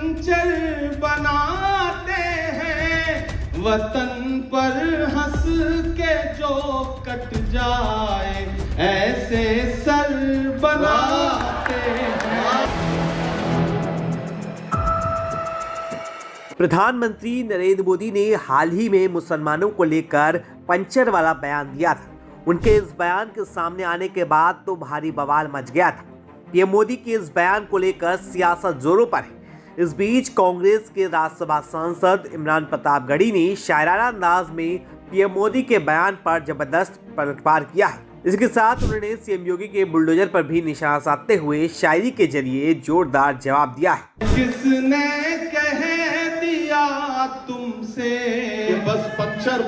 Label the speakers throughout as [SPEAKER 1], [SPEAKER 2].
[SPEAKER 1] Puncture बनाते हैं, वतन पर हंस के जो कट जाए ऐसे सर बनाते हैं।
[SPEAKER 2] प्रधानमंत्री नरेंद्र मोदी ने हाल ही में मुसलमानों को लेकर पंचर वाला बयान दिया था। उनके इस बयान के सामने आने के बाद तो भारी बवाल मच गया था। पीएम मोदी के इस बयान को लेकर सियासत जोरों पर है। इस बीच कांग्रेस के राज्यसभा सांसद इमरान प्रतापगढ़ी ने शायराना अंदाज में पीएम मोदी के बयान पर जबरदस्त पलटवार किया है। इसके साथ उन्होंने सीएम योगी के बुलडोजर पर भी निशाना साधते हुए शायरी के जरिए जोरदार जवाब दिया है।
[SPEAKER 1] किसने कह दिया तुमसे
[SPEAKER 3] बस पंचर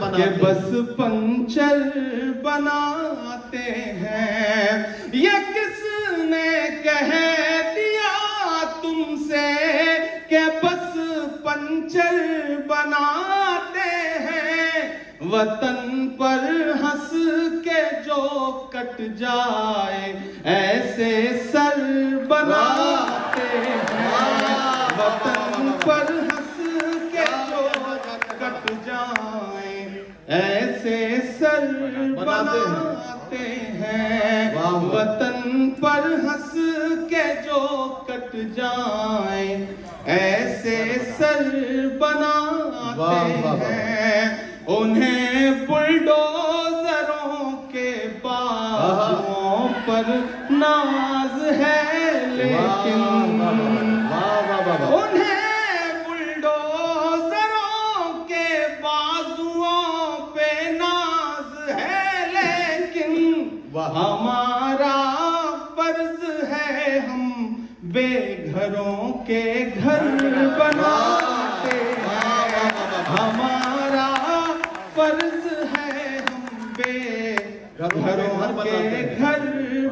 [SPEAKER 1] बनाते हैं, ये किसने कह दिया तुमसे कि बस पंचर बनाते हैं, वतन पर हंस के जो कट जाए ऐसे सर बनाते हैं, वतन पर हंस के जो कट जाए ऐसे सर बनाते हैं, वतन पर हंस के जो कट जाए ऐसे सर बनाते हैं। उन्हें बुलडोजरों के बाजुओं पर नाज है, लेकिन उन्हें बुलडोजरों के बाजुओं पे नाज है, लेकिन हमारा फर्ज है हम बेघरों के घर बनाते हैं, हमारा फर्ज है हम बेघरों के घर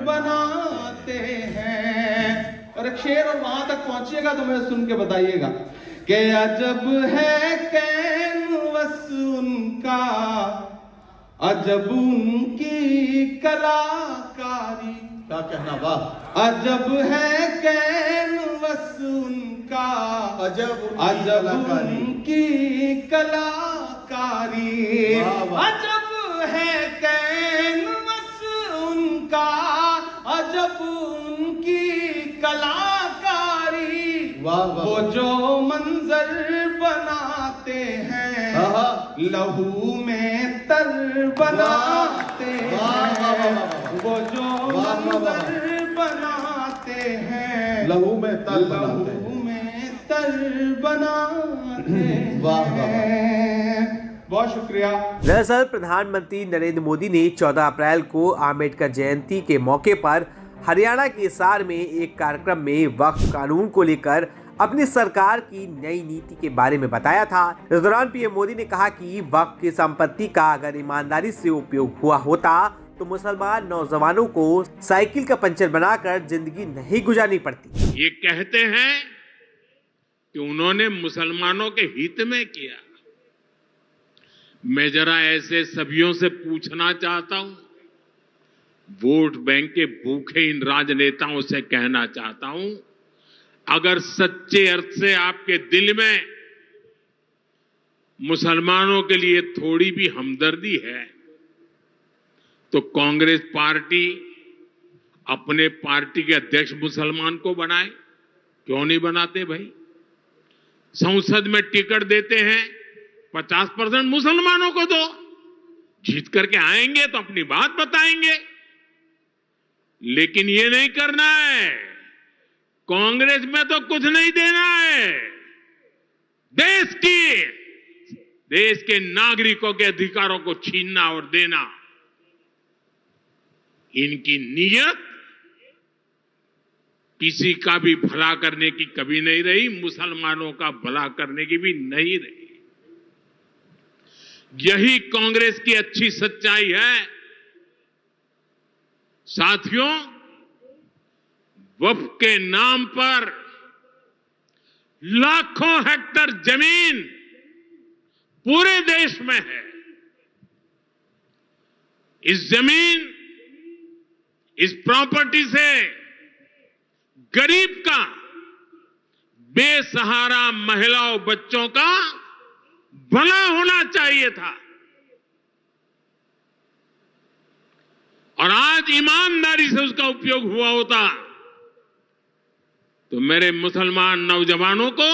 [SPEAKER 1] बनाते हैं। और एक शेर और वहां तक पहुंचिएगा तो मुझे सुन के बताइएगा कि अजब है कैनवस उनका, अजब उनकी कलाकारी।
[SPEAKER 3] क्या कहना, वाह।
[SPEAKER 1] अजब है कैनवस उनका, अजब उनकी कलाकारी। अजब है कैनवस उनका, अजब उनकी कलाकारी। वो जो मंजर बनाते हैं, लहू में तर बनाते हैं, वो जो मंजर बनाते हैं,
[SPEAKER 3] लहू में तर
[SPEAKER 1] बनाते हैं। बहुत शुक्रिया।
[SPEAKER 2] दरअसल प्रधानमंत्री नरेंद्र मोदी ने 14 अप्रैल को आम्बेडकर जयंती के मौके पर हरियाणा के हिसार में एक कार्यक्रम में वक्फ कानून को लेकर अपनी सरकार की नई नीति के बारे में बताया था। इस दौरान पीएम मोदी ने कहा कि वक्फ की संपत्ति का अगर ईमानदारी से उपयोग हुआ होता तो मुसलमान नौजवानों को साइकिल का पंचर बनाकर जिंदगी नहीं गुजारनी पड़ती।
[SPEAKER 4] ये कहते हैं कि उन्होंने मुसलमानों के हित में किया। मैं जरा ऐसे सभियों से पूछना चाहता हूं, वोट बैंक के भूखे इन राजनेताओं से कहना चाहता हूं, अगर सच्चे अर्थ से आपके दिल में मुसलमानों के लिए थोड़ी भी हमदर्दी है तो कांग्रेस पार्टी अपने पार्टी के अध्यक्ष मुसलमान को बनाए। क्यों नहीं बनाते भाई? संसद में टिकट देते हैं 50% मुसलमानों को दो, जीत करके आएंगे तो अपनी बात बताएंगे। लेकिन ये नहीं करना है। कांग्रेस में तो कुछ नहीं देना है। देश के नागरिकों के अधिकारों को छीनना और देना, इनकी नीयत किसी का भी भला करने की कभी नहीं रही, मुसलमानों का भला करने की भी नहीं रही। यही कांग्रेस की अच्छी सच्चाई है। साथियों, वक्फ के नाम पर लाखों हेक्टेयर जमीन पूरे देश में है। इस जमीन, इस प्रॉपर्टी से गरीब का, बेसहारा महिलाओं बच्चों का भला होना चाहिए था। और आज ईमानदारी से उसका उपयोग हुआ होता तो मेरे मुसलमान नौजवानों को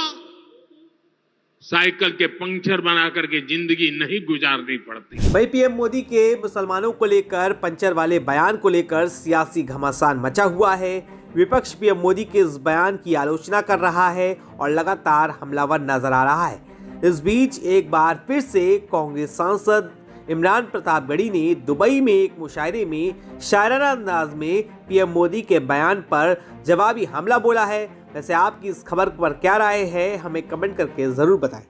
[SPEAKER 4] साइकिल के पंक्चर बना करके जिंदगी नहीं गुजारनी पड़ती।
[SPEAKER 2] वहीं पीएम मोदी के मुसलमानों को लेकर पंचर वाले बयान को लेकर सियासी घमासान मचा हुआ है। विपक्ष पीएम मोदी के इस बयान की आलोचना कर रहा है और लगातार हमलावर नजर आ रहा है। इस बीच एक बार फिर से कांग्रेस सांसद इमरान प्रतापगढ़ी ने दुबई में एक मुशायरे में शायराना अंदाज में पीएम मोदी के बयान पर जवाबी हमला बोला है। वैसे आपकी इस खबर पर क्या राय है, हमें कमेंट करके जरूर बताएं।